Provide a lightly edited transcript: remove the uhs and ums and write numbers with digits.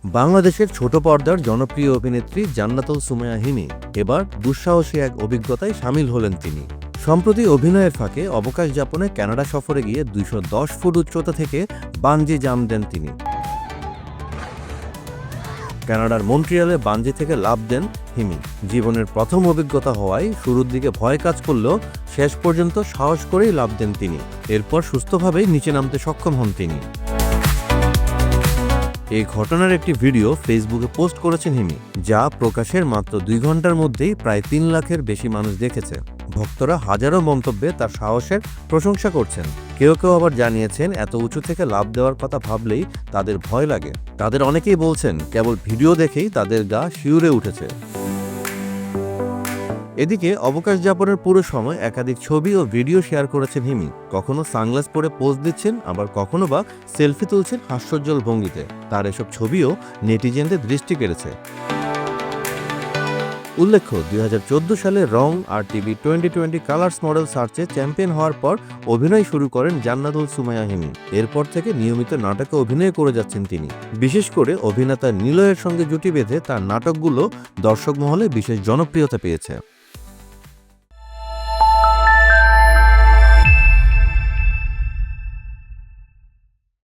বাংলাদেশের ছোট পর্দার জনপ্রিয় অভিনেত্রী জান্নাতুল সুমাইয়া হিমি এবার দুঃসাহসী এক অভিজ্ঞতায় সামিল হলেন তিনি। সম্প্রতি অভিনয়ের ফাঁকে অবকাশ যাপনে কানাডা সফরে গিয়ে ২১০ ফুট উচ্চতা থেকে বানজি জাম্প দেন তিনি। কানাডার মন্ট্রিয়ালে বানজি থেকে লাফ দেন হিমি। জীবনের প্রথম অভিজ্ঞতা হওয়ায় শুরুর দিকে ভয় কাজ করলেও শেষ পর্যন্ত সাহস করেই লাফ দেন তিনি। এরপর সুস্থভাবেই নিচে নামতে সক্ষম হন তিনি। এই ঘটনার একটি ভিডিও ফেসবুকে পোস্ট করেছেন হিমি, যা প্রকাশের মাত্র ২ ঘন্টার মধ্যেই প্রায় ৩ লাখের বেশি মানুষ দেখেছে। ভক্তরা হাজারো মন্তব্যে তার সাহসের প্রশংসা করছেন। কেউ কেউ আবার জানিয়েছেন এত উঁচু থেকে লাফ দেওয়ার কথা ভাবলেই তাদের ভয় লাগে। তাদের অনেকেই বলছেন কেবল ভিডিও দেখেই তাদের গা শিউরে উঠেছে। এদিকে অবকাশ যাপনের পুরো সময় একাধিক ছবি ও ভিডিও শেয়ার করেছেন হিমি। কখনো সানগ্লাস পরে পোজ দিচ্ছেন, আবার কখনো বা সেলফি তুলছেন হাস্যোজ্জ্বল ভঙ্গিতে। তার এসব ছবিও নেটিজেনদের দৃষ্টি কেড়েছে। উল্লেখ্য, ২০১৪ সালে রং আর টিভি 2020 কালার্স মডেল সার্চে চ্যাম্পিয়ন হওয়ার পর অভিনয় শুরু করেন জান্নাতুল সুমাইয়া হিমি। এরপর থেকে নিয়মিত নাটকে অভিনয় করে যাচ্ছেন তিনি। বিশেষ করে অভিনেতা নিলয়ের সঙ্গে জুটি বেঁধে তার নাটকগুলো দর্শক মহলে বিশেষ জনপ্রিয়তা পেয়েছে।